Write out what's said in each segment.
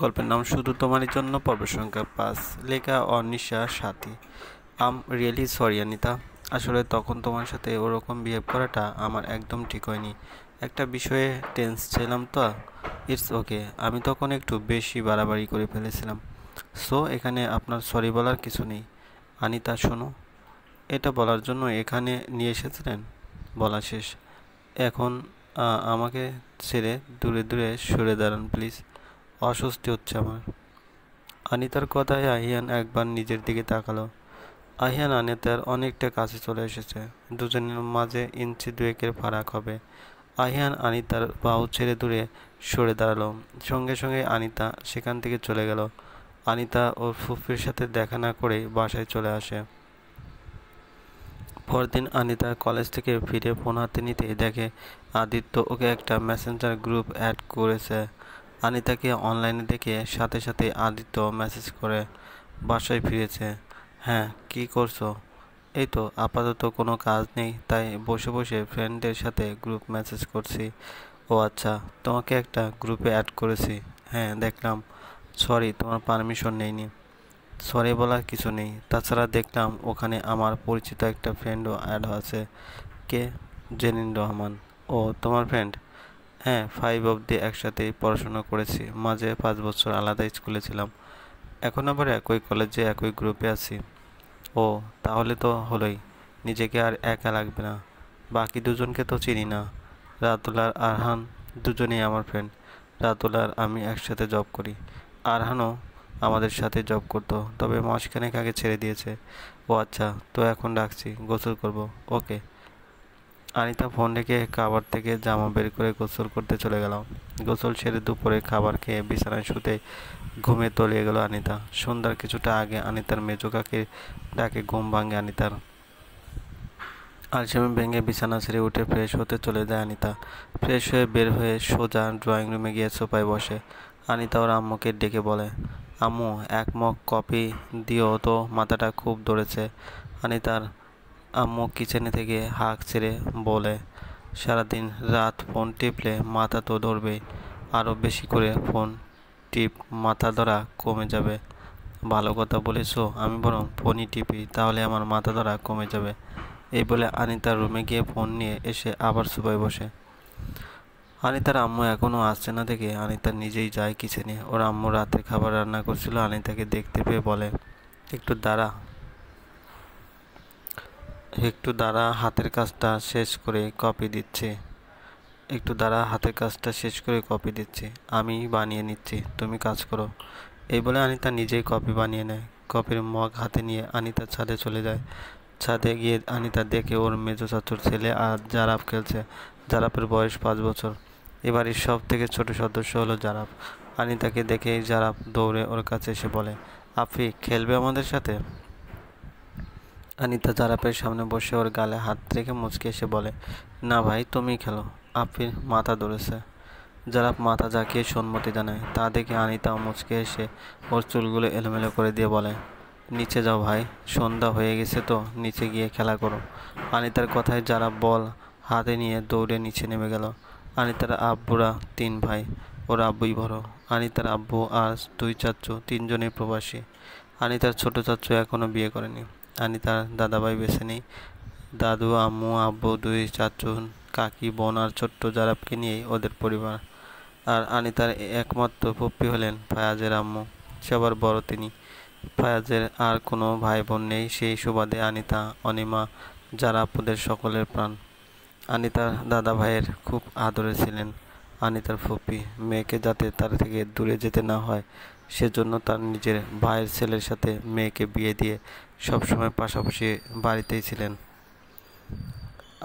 গল্পের নাম শুধু তোমারই জন্য, পর্ব সংখ্যা 5, লেখা অনিশা সাথী। রিয়েলি সরি অনিতা, আসলে তখন তোমার সাথে ওরকম বিহেভ করাটা আমার একদম ঠিক হয়নি। একটা বিষয়ে টেন্স ছিলাম তো। ইটস ওকে, আমি তখন একটু বেশি বাড়াবাড়ি করে ফেলেছিলাম। সো এখানে আপনার সরি বলার কিছু নেই। অনিতা শোনো, এটা বলার জন্য এখানে নিয়ে এসেছিলেন। বলা শেষ। এখন আমাকে ছেড়ে দূরে দূরে সরে দাঁড়ান প্লিজ। অস্বস্তি হচ্ছে আমার। আনিতার কথায় আহিয়ান একবার নিজের দিকে তাকালো। আহিয়ান আনিতার অনেকটা কাছে চলে এসেছে। দুজনের মাঝে ইঞ্চি দুয়েকের ফারাক হবে। আহিয়ান আনিতার বাহু ছেড়ে দূরে সরে দাঁড়ালো। সঙ্গে সঙ্গে আনিতা সেখান থেকে চলে গেল। আনিতা ওর ফুফির সাথে দেখা না করেই বাসায় চলে আসে। পরদিন আনিতা কলেজ থেকে ফিরে ফোন হাতে নিতেই দেখে আদিত্য ওকে একটা মেসেঞ্জার গ্রুপ অ্যাড করেছে। আনিতাকে অনলাইনে দেখে সাথে সাথে আদিত্য মেসেজ করে বাসায় ফিরেছে। হ্যাঁ, কি করছো? এই তো, আপাতত কোনো কাজ নেই, তাই বসে বসে ফ্রেন্ডদের সাথে গ্রুপ মেসেজ করছি। ও আচ্ছা, তোমাকে একটা গ্রুপে অ্যাড করেছি। হ্যাঁ দেখলাম। সরি, তোমার পারমিশন নেইনি। সরি বলার কিছু নেই, তাছাড়া দেখলাম ওখানে আমার পরিচিত একটা ফ্রেন্ডও অ্যাড আছে। কে? জেনিন রহমান। ও তোমার ফ্রেন্ড? হ্যাঁ, 5 অবধি একসাথেই পড়াশোনা করেছি, মাঝে 5 বছর আলাদা স্কুলে ছিলাম, এখন আবার একই কলেজে একই গ্রুপে আছি। ও, তাহলে তো হলোই, নিজেকে আর একা লাগবে না। বাকি দুজনকে তো চিনি না। রাতুল আর আরহান দুজনেই আমার ফ্রেন্ড। রাতুল আর আমি একসাথে জব করি। আরহানও আমাদের সাথে জব করতো, তবে মাসখানেক আগে ছেড়ে দিয়েছে। ও আচ্ছা, তো এখন রাখছি, গোসল করব। ওকে। আনিতা ফোন রেখে খাবার থেকে জামা বের করে গোসল করতে চলে গেল। গোসল সেরে দুপুরে খাবার খেয়ে বিছানায় শুতে ঘুমে তলিয়ে গেল আনিতা। সন্ধ্যার কিছুটা আগে আনিতার মেজো কাকে ডাকে ঘুম ভাঙে আনিতার। আলসেমি ভেঙে বিছানা ছেড়ে উঠে ফ্রেশ হতে চলে যায় আনিতা। ফ্রেশ হয়ে বের হয়ে সোজা ড্রয়িং রুমে গিয়ে সোফায় বসে। আনিতা ওর আম্মুকে ডেকে বলে, আম্মু এক মগ কফি দিও তো, মাথাটা খুব ধরেছে। আনিতার আম্মু কিচেনে থেকে হাঁক ছেড়ে বলে, সারাদিন রাত ফোন টিপলে মাথা তো ধরবেই, আরও বেশি করে ফোন টিপ, মাথা ধরা কমে যাবে। ভালো কথা বলেছো, আমি বরং ফোনই টিপি, তাহলে আমার মাথা ধরা কমে যাবে। এই বলে আনিতার রুমে গিয়ে ফোন নিয়ে এসে আবার সোফায় বসে। আনিতার আম্মু এখনও আসছে না দেখে আনিতা নিজেই যায় কিচেনে। ওর আম্মু রাতের খাবার রান্না করছিল। আনিতাকে দেখতে পেয়ে বলে, একটু দাঁড়া, একটু দাঁড়া, হাতের কাজটা শেষ করে কপি দিচ্ছি। একটু দাঁড়া, হাতের কাজটা শেষ করে কপি দিচ্ছি। আমি বানিয়ে নিচ্ছি, তুমি কাজ করো। এই বলে আনিতা নিজেই কপি বানিয়ে নেয়। কপির মগ হাতে নিয়ে আনিতা ছাদে চলে যায়। ছাদে গিয়ে আনিতা দেখে ওর মেজো চাচুর ছেলে আর জারাফ খেলছে। জারাফের বয়স 5 বছর। এবারের সব থেকে ছোট সদস্য হলো জারাফ। আনিতাকে দেখেই জারাফ দৌড়ে ওর কাছে এসে বলে, আফি খেলবে আমাদের সাথে? আনিতা জারাফের সামনে বসে ওর গালে হাত রেখে মুচকে এসে বলে, না ভাই, তুমিই খেলো, আফির মাথা ধরেছে। জারাফ মাথা ঝাঁকিয়ে সম্মতি জানায়। তা দেখে আনিতা মুচকে এসে ওর চুলগুলো এলোমেলো করে দিয়ে বলে, নিচে যাও ভাই, সন্ধ্যা হয়ে গেছে তো, নিচে গিয়ে খেলা করো। আনিতার কথায় জারাফ বল হাতে নিয়ে দৌড়ে নিচে নেমে গেল। আনিতার আব্বুরা 3 ভাই, ওর আব্বুই বড়। আনিতার আব্বু আর 2 চাচু, 3জনই প্রবাসী। আনিতার ছোট চাচু এখনও বিয়ে করেনি। আনিতার দাদাভাই বেঁচে নেই। দাদু, আম্মু, আব্বু, 2 চাচু, কাকি, বোন আর ছোট্ট জারাফকে নিয়েই ওদের পরিবার। আর আনিতার একমাত্র ফুপ্পি হলেন ফায়াজের আম্মু, সবার বড় তিনি। ফায়াজের আর কোনো ভাই বোন নেই, সেই সুবাদে আনিতা, অনিমা, জারাফ ওদের সকলের প্রাণ। আনিতার দাদা ভাইয়ের খুব আদরে ছিলেন আনিতার ফুপ্পি। মেয়েকে যাতে তার থেকে দূরে যেতে না হয়, সেজন্য তার নিজের ভাইয়ের ছেলের সাথে মেয়েকে বিয়ে দিয়ে সবসময় পাশাপাশি বাড়িতেই ছিলেন।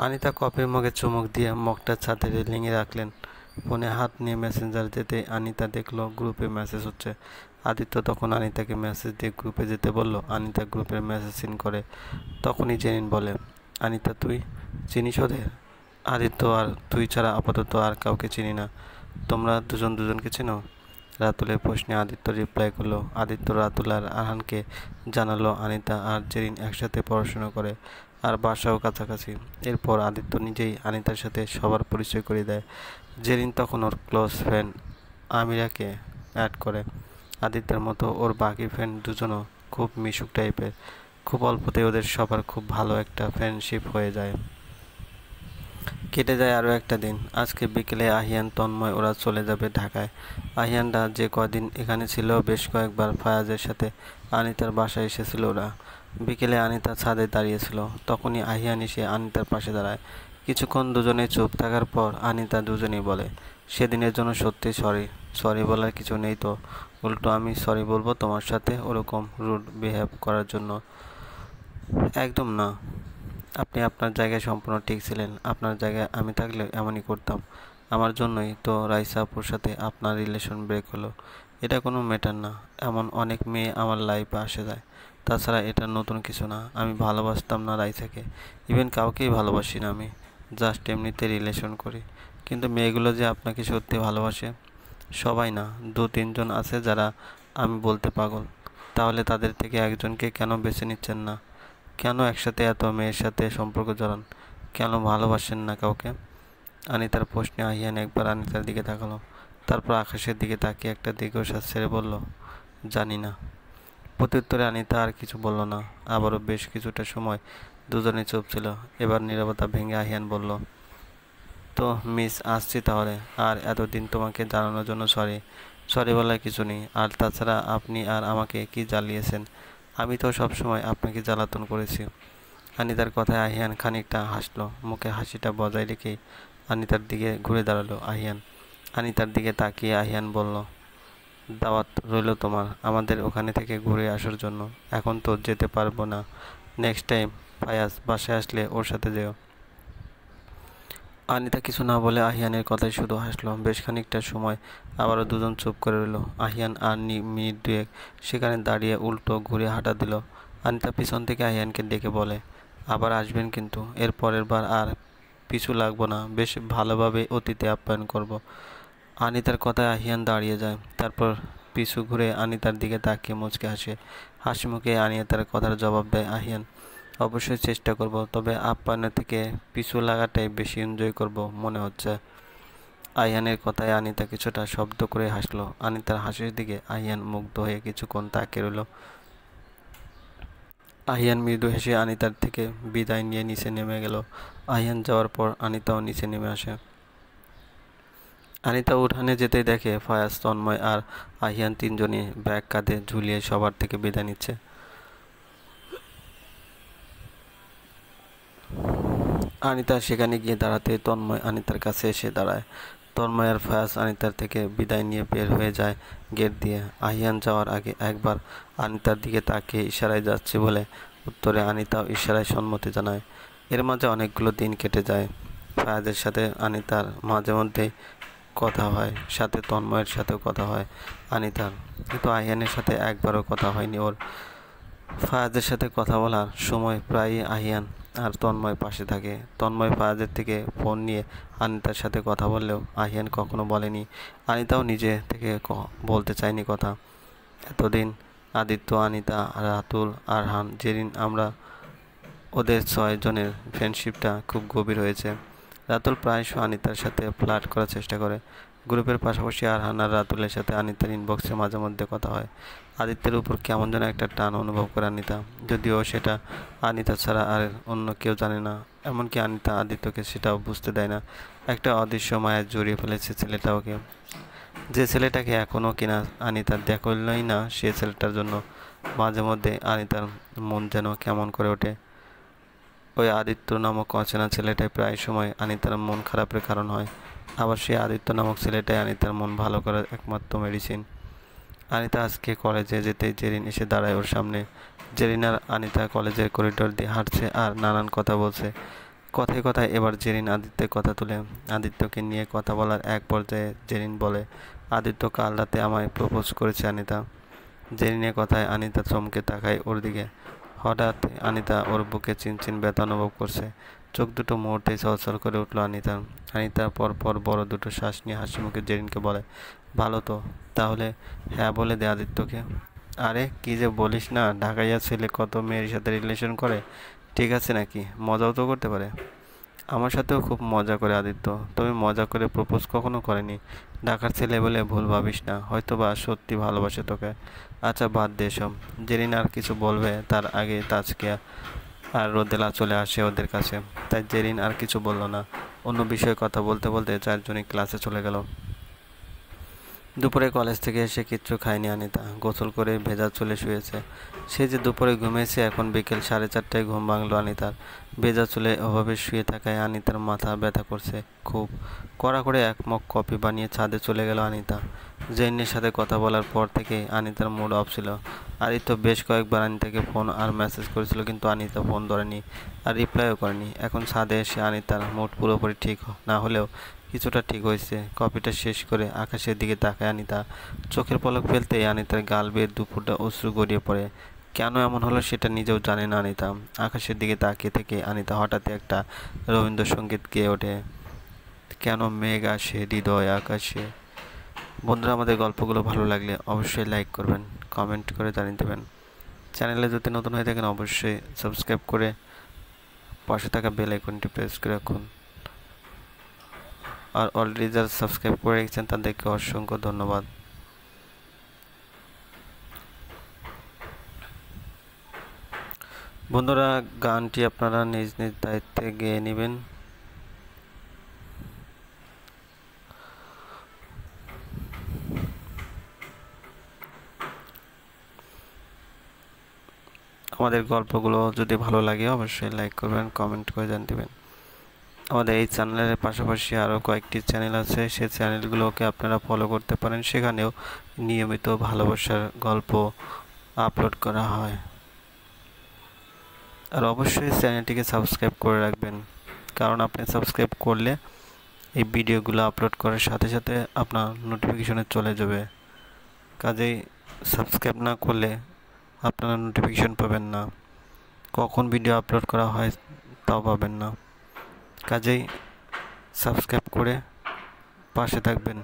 আনিতা কফির মগে চুমুক দিয়ে মগটা ছাদে রেলিংয়ে রাখলেন। ফোনে হাত নিয়ে মেসেঞ্জার যেতে আনিতা দেখলো গ্রুপে মেসেজ হচ্ছে। আদিত্য তখন আনিতাকে মেসেজ দিয়ে গ্রুপে যেতে বলল। আনিতা গ্রুপের মেসেজ সিন করে। তখনই জেনিন বলে, আনিতা তুই চিনিস ওদের? আদিত্য, আর তুই ছাড়া আপাতত আর কাউকে চিনি না। তোমরা দুজন দুজনকে চিনো? রাতুলের প্রশ্নে আদিত্য রিপ্লাই করলো। আদিত্য রাতুল আর আরহানকে জানালো আনিতা আর জেরিন একসাথে পড়াশোনা করে আর বাসাও কাছাকাছি। এরপর আদিত্য নিজেই আনিতার সাথে সবার পরিচয় করিয়ে দেয়। জেরিন তখন ওর ক্লোজ ফ্রেন্ড আমিরাকে অ্যাড করে। আদিত্যের মতো ওর বাকি ফ্রেন্ড দুজনও খুব মিশুক টাইপের। খুব অল্পতেই ওদের সবার খুব ভালো একটা ফ্রেন্ডশিপ হয়ে যায়। কেটে যায় আরও একটা দিন। আজকে বিকেলে আহিয়ান, তন্ময় ওরা চলে যাবে ঢাকায়। আহিয়ানরা যে কদিন এখানে ছিল বেশ কয়েকবার ফায়াজের সাথে আনিতার বাসায় এসেছিল ওরা। বিকেলে আনিতা ছাদে দাঁড়িয়েছিল, তখনই আহিয়ান এসে আনিতার পাশে দাঁড়ায়। কিছুক্ষণ দুজনেই চুপ থাকার পর আনিতা দুজনেই বলে, সেদিনের জন্য সত্যি সরি। সরি বলার কিছু নেই তো, উল্টো আমি সরি বলবো তোমার সাথে ওরকম রুড বিহেভ করার জন্য। একদম না, আপনি আপনার জায়গায় সম্পূর্ণ ঠিক ছিলেন। আপনার জায়গায় আমি থাকলে এমনই করতাম। আমার জন্যই তো রাইসা আপুর সাথে আপনার রিলেশন ব্রেক হলো। এটা কোনো ম্যাটার না। এমন অনেক মেয়ে আমার লাইফে আসে যায়। তাছাড়া এটা নতুন কিছু না। আমি ভালোবাসতাম না রাইসাকে, ইভেন কাউকেই ভালোবাসি না আমি। জাস্ট এমনিতে রিলেশন করি। কিন্তু মেয়েগুলো যে আপনাকে সত্যি ভালোবাসে, সবাই না, 2-3 জন আছে যারা আমি বলতে পাগল। তাহলে তাদের থেকে একজনকে কেন বেছে নিচ্ছেন না? কেন একসাথে এত মেয়ের সাথে সম্পর্ক জড়ান? কেন ভালোবাসেন না কাউকে? আনিতার প্রশ্নে আহিয়ান একবার আনিতার দিকে তাকালো, তারপর আকাশের দিকে তাকিয়ে একটা দীর্ঘশ্বাস ছেড়ে বলল, জানি না। প্রত্যুত্তরে আনিতা আর কিছু বলল না। আবারও বেশ কিছুটা সময় দুজনে চুপ ছিল। এবার নীরবতা ভেঙে আহিয়ান বলল, তো মিস, আসছি তাহলে। আর এতদিন তোমাকে জানানোর জন্য সরি। সরি বলার কিছু নেই। আর তাছাড়া আপনি আর আমাকে কি জ্বালিয়েছেন? আমি তো সবসময় আপনাকে জ্বালাতন করেছি। আনিতার কথায় আহিয়ান খানিকটা হাসলো। মুখে হাসিটা বজায় রেখেই আনিতার দিকে ঘুরে দাঁড়ালো আহিয়ান। আনিতার দিকে তাকিয়ে আহিয়ান বলল, দাওয়াত রইল তোমার আমাদের ওখানে থেকে ঘুরে আসার জন্য। এখন তো যেতে পারবো না। নেক্সট টাইম ফায়াজ বাসায় আসলে ওর সাথে যেও। আনিতা কিছু না বলে আহিয়ানের কথায় শুধু হাসলো। বেশ খানিকটা সময় আবারও দুজন চুপ করে রইল। আহিয়ান আর মিনিট দুয়েক সেখানে দাঁড়িয়ে উল্টো ঘুরে হাঁটা দিল। আনিতা পিছন থেকে আহিয়ানকে ডেকে বলে, আবার আসবেন কিন্তু। এর পরের বার আর পিছু লাগবো না, বেশ ভালোভাবে অতিথি আপ্যায়ন করব। আনিতার কথায় আহিয়ান দাঁড়িয়ে যায়, তারপর পিছু ঘুরে আনিতার দিকে তাকিয়ে মুচকে হাসে। হাসি মুখে আনিতার কথার জবাব দেয় আহিয়ান, অবশ্যই চেষ্টা করব, তবে আপ্যায়নের থেকে পিছু লাগাটাই বেশি এনজয় করব মনে হচ্ছে। আহিয়ানের কথায় আনিতা কিছুটা শব্দ করে হাসলো। আনিতার হাসির দিকে আহিয়ান মুগ্ধ হয়ে কিছুক্ষণ তাকিয়ে রইল। আহিয়ান মৃদু হেসে আনিতার থেকে বিদায় নিয়ে নিচে নেমে গেল। আহিয়ান যাওয়ার পর আনিতাও নিচে নেমে আসে। আনিতা উঠানে যেতেই দেখে ফায়াজ, তন্ময় আর আহিয়ান তিনজনই ব্যাগ কাঁধে ঝুলিয়ে সবার থেকে বিদায় নিচ্ছে। আনিতা সেখানে গিয়ে দাঁড়াতে তন্ময় আনিতার কাছে এসে দাঁড়ায়। তন্ময় আর ফায়াজ আনিতার থেকে বিদায় নিয়ে বের হয়ে যায় গেট দিয়ে। আহিয়ান যাওয়ার আগে একবার আনিতার দিকে তাকিয়ে ইশারায় যাচ্ছে বলে উত্তরে আনিতাও ইশারায় সম্মতি জানায়। এর মাঝে অনেকগুলো দিন কেটে যায়। ফায়াজের সাথে আনিতার মাঝে মধ্যেই কথা হয়, সাথে তন্ময়ের সাথেও কথা হয় আনিতার, কিন্তু আহিয়ানের সাথে একবারও কথা হয়নি ওর। ফায়াজের সাথে কথা বলার সময় প্রায়ই আহিয়ান আর তন্ময় পাশে থাকে। তন্ময় ফায়াজের থেকে ফোন নিয়ে আনিতার সাথে কথা বললেও আহিয়ান কখনো বলেনি। আনিতাও নিজে থেকে বলতে চায়নি কথা। এতদিন আদিত্য, আনিতা, রাতুল, আরহান, জেরিন, আমরা ওদের 6 জনের ফ্রেন্ডশিপটা খুব গভীর হয়েছে। রাতুল প্রায়শ আনিতার সাথে ফ্লার্ট করার চেষ্টা করে। গ্রুপের পাশাপাশি আরহান আর রাতুলের সাথে আনিতার ইনবক্সে মাঝে মধ্যে কথা হয়। আদিত্যের উপর কেমন যেন একটা টান অনুভব করে আনিতা, যদিও সেটা আনিতা ছাড়া আর অন্য কেউ জানে না। এমনকি আনিতা আদিত্যকে সেটাও বুঝতে দেয় না। একটা অদৃশ্য মায়ায় জড়িয়ে ফেলেছে ছেলেটাকে, যে ছেলেটাকে এখনও কিনা আনিতা দেখলই না। সে ছেলেটার জন্য মাঝে মধ্যে আনিতার মন যেন কেমন করে ওঠে। ওই আদিত্য নামক অচেনা ছেলেটাই প্রায় সময় আনিতার মন খারাপের কারণ হয়। আবার সেই আদিত্য নামক ছেলেটাই আনিতার মন ভালো করার একমাত্র মেডিসিন। আনিতা আজকে কলেজে যেতেই জেরিন এসে দাঁড়ায় ওর সামনে। জেরিন আর আনিতা কলেজের করিডোর দিয়ে হাঁটছে আর নানান কথা বলছে। কথায় কথায় এবার জেরিন আদিত্যের কথা তুলে আদিত্যকে নিয়ে কথা বলার এক পর্যায়ে জেরিন বলে, আদিত্য কাল রাতে আমায় প্রপোজ করেছে আনিতা। জেরিনের কথায় আনিতা চমকে তাকায় ওর দিকে। হঠাৎ আনিতা ওর বুকে চিনচিন ব্যথা অনুভব করছে। চোখ দুটো মুহূর্তেই ছলছল করে উঠল আনিতার। আনিতা পরপর বড় দুটো শ্বাস নিয়ে হাসি মুখে জেরিনকে বলে, ভালো তো, তাহলে হ্যাঁ বলে দে আদিত্যকে। আরে কি যে বলিস না, ঢাকাইয়া ছেলে কত মেয়ের সাথে রিলেশন করে, ঠিক আছে নাকি? মজাও তো করতে পারে। আমার সাথেও খুব মজা করে আদিত্য। তুমি মজা করে প্রপোজ কখনো করেনি। ঢাকার ছেলে বলে ভুল ভাবিস না, হয়তো বা সত্যি ভালোবাসে তোকে। আচ্ছা বাদ দে এসব। জেরিন আর কিছু বলবে তার আগে তাজকিয়া আর রোদেলা চলে আসে ওদের কাছে। তাই জেরিন আর কিছু বলল না। অন্য বিষয়ে কথা বলতে বলতে চারজনই ক্লাসে চলে গেল। দুপুরে কলেজ থেকে এসে কিচ্ছু খায়নি আনিতা। গোসল করে ভেজা চুলে শুয়েছে। সে যে দুপুরে ঘুমিয়েছে, এখন বিকেল 4:30টায় ঘুম ভাঙল আনিতার। ভেজা চুলে ওভাবে শুয়ে থাকায় আনিতার মাথা ব্যথা করছে খুব। কড়া করে এক মগ কফি বানিয়ে ছাদে চলে গেল আনিতা। জেরিনের সাথে কথা বলার পর থেকেই আনিতার মুড অফ ছিল। আদিত্য বেশ কয়েকবার আনিতাকে ফোন আর মেসেজ করেছিল, কিন্তু আনিতা ফোন ধরেনি আর রিপ্লাইও করেনি। এখন ছাদে এসে আনিতার মুড পুরোপুরি ঠিক না হলেও কিছুটা ঠিক হয়েছে। কফিটা শেষ করে আকাশের দিকে তাকায় আনিতা। চোখের পলক ফেলতেই আনিতার গাল বেয়ে দুপুরটা অশ্রু গড়িয়ে পড়ে। কেন এমন হলো সেটা নিজেও জানে না আনিতা। আকাশের দিকে তাকিয়ে থেকে আনিতা হঠাৎই একটা রবীন্দ্রসঙ্গীত গেয়ে ওঠে। কেন মেঘ আসে হৃদয় আকাশে। বন্ধুরা, আমাদের গল্পগুলো ভালো লাগলে অবশ্যই লাইক করবেন, কমেন্ট করে জানিয়ে দেবেন। চ্যানেলে যদি নতুন হয়ে থাকেন অবশ্যই সাবস্ক্রাইব করে পাশে থাকা বেল আইকনটি প্রেস করে রাখুন। আর অলরেডি যারা সাবস্ক্রাইব করে রেখেছেন তাদেরকে অসংখ্য ধন্যবাদ। বন্ধুরা, গানটি আপনারা নিজ নিজ দায়িত্বে গেয়ে নেবেন। আমাদের গল্পগুলো যদি ভালো লাগে অবশ্যই লাইক করবেন, কমেন্ট করে জানিয়ে দেবেন। আমাদের এই চ্যানেলের পাশাপাশি আরও কয়েকটি চ্যানেল আছে, সেই চ্যানেলগুলোকে আপনারা ফলো করতে পারেন। সেখানেও নিয়মিত ভালোবাসার গল্প আপলোড করা হয়। আর অবশ্যই চ্যানেলটিকে সাবস্ক্রাইব করে রাখবেন, কারণ আপনি সাবস্ক্রাইব করলে এই ভিডিওগুলো আপলোড করার সাথে সাথে আপনার নোটিফিকেশনে চলে যাবে। কাজেই সাবস্ক্রাইব না করলে আপনারা নোটিফিকেশন পাবেন না, কখন ভিডিও আপলোড করা হয় তাও পাবেন না। কাজেই সাবস্ক্রাইব করে পাশে থাকবেন।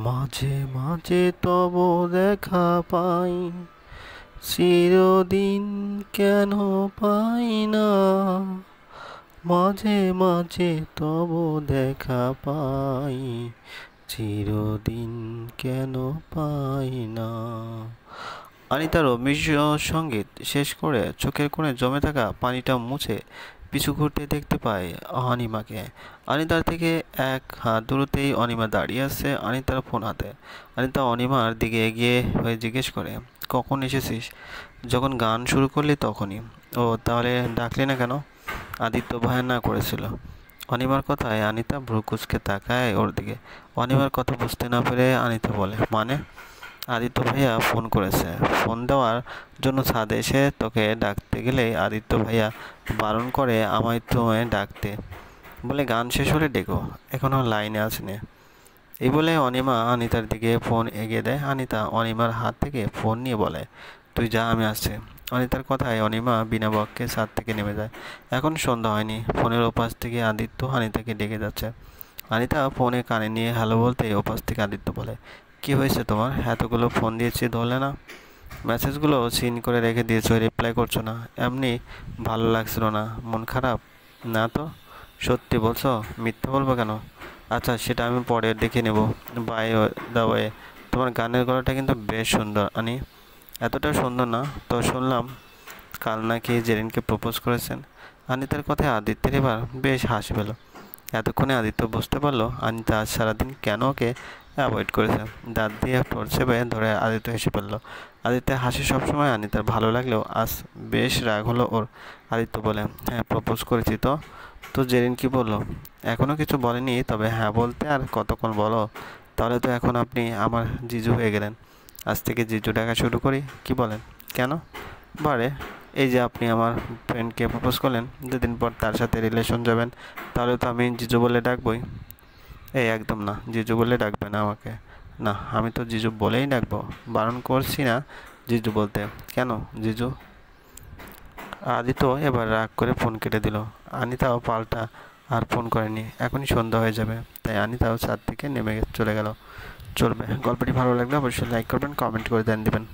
মাঝে মাঝে তব দেখা পাই, চিরদিন কেন পাই না। মাঝে মাঝে তব দেখা পাই, চিরদিন কেন পাই না। আনিতা রবীন্দ্রসঙ্গীত শেষ করে চোখের কোণে জমে থাকা পানিটা মুছে পিছু ঘুরতে দেখতে পায় অনিমাকে। অনিতার থেকে এক হাত দূরতেই অনিমা দাঁড়িয়ে আছে, অনিতার ফোন হাতে। অনিতা অনিমার দিকে এগিয়ে হয়ে জিজ্ঞেস করে, কখন এসেছিস? যখন গান শুরু করলি তখনই। ও, তাহলে ডাকলি না কেন? আদিত্য ভাইয়া না করেছিল। অনিমার কথায় অনিতা ভ্রু কুঁচকে তাকায় ওর দিকে। অনিমার কথা বুঝতে না পেরে অনিতা বলে, মানে? আদিত্য ভাইয়া ফোন করেছে। ফোন দেওয়ার জন্য ছাদে এসে তোকে ডাকতে গেলেই আদিত্য ভাইয়া বারণ করে আমায় তোমায় ডাকতে, বলে গান শেষ হলে ডেকো, এখনও লাইনে আসেনি। এই বলে অনিমা অনিতার দিকে ফোন এগিয়ে দেয়। অনিতা অনিমার হাত থেকে ফোন নিয়ে বলে, তুই যা, আমি আসছি। অনিতার কথায় অনিমা বিনা বাক্যে ছাদ থেকে নেমে যায়। এখন সন্ধ্যা হয়নি, ফোনের ওপাশ থেকে আদিত্য অনিতাকে ডেকে যাচ্ছে। অনিতা ফোনে কানে নিয়ে হ্যালো বলতে ওপাশ থেকে আদিত্য বলে, কি হয়েছে তোমার? এতগুলো ফোন দিয়েছি, ধরলে না? মেসেজগুলো সিন করে রেখে দিয়েছো, রিপ্লাই করছো না। এমনি ভালো লাগছিল না? মন খারাপ? না তো। সত্যি বলছো? মিথ্যা বলবো কেন? আচ্ছা, সেটা আমি পরে দেখে নেব। বাই দ্য ওয়ে, তোমার গানের গলাটা কিন্তু বেশ সুন্দর আনি। এতটা সুন্দর না তো শুনলাম কাল নাকি জেরিনকে প্রপোজ করেছেন। অনিতার কথায় আদিত্যের এবার বেশ হাসি পেল। এতক্ষণে আদিত্য বুঝতে পারলো অনিতা আজ সারাদিন কেন ওকে অ্যাভয়েড করেছে। দাঁত দিয়ে ঠোঁট চেপে ধরে আদিত্য হেসে পড়ল। আদিত্যের হাসি সবসময় অনিতার ভালো লাগলেও আজ বেশ রাগ হলো ওর। আদিত্য বলে, হ্যাঁ প্রপোজ করেছি তো। তো জেরিন কি বললো? এখনও কিছু বলেনি, তবে হ্যাঁ বলতে আর কতক্ষণ বলো। তাহলে তো এখন আপনি আমার জিজু হয়ে গেলেন। আজ থেকে জিজু ডাকা শুরু করি, কি বলেন? কেন? বারে, এই যে আপনি আমার ফ্রেন্ডকে প্রপোজ করলেন, 2 দিন পর তার সাথে রিলেশন যাবেন, তাহলে তো আমি জিজু বলে ডাকবই। এই একদম না, জিজু বলে ডাকবে না আমাকে। না, আমি তো জিজু বলেই ডাকবো, বারণ করছি না জিজু বলতে। কেন জিজু? আদিত্য এবার রাগ করে ফোন কেটে দিল। আনিতাও পাল্টা আর ফোন করেনি। এখনই সন্ধ্যা হয়ে যাবে, তাই আনিতাও ছাদ থেকে নেমে চলে গেল। চলবে। গল্পটি ভালো লাগলে অবশ্যই লাইক করবেন, কমেন্ট করে দেন দিবেন।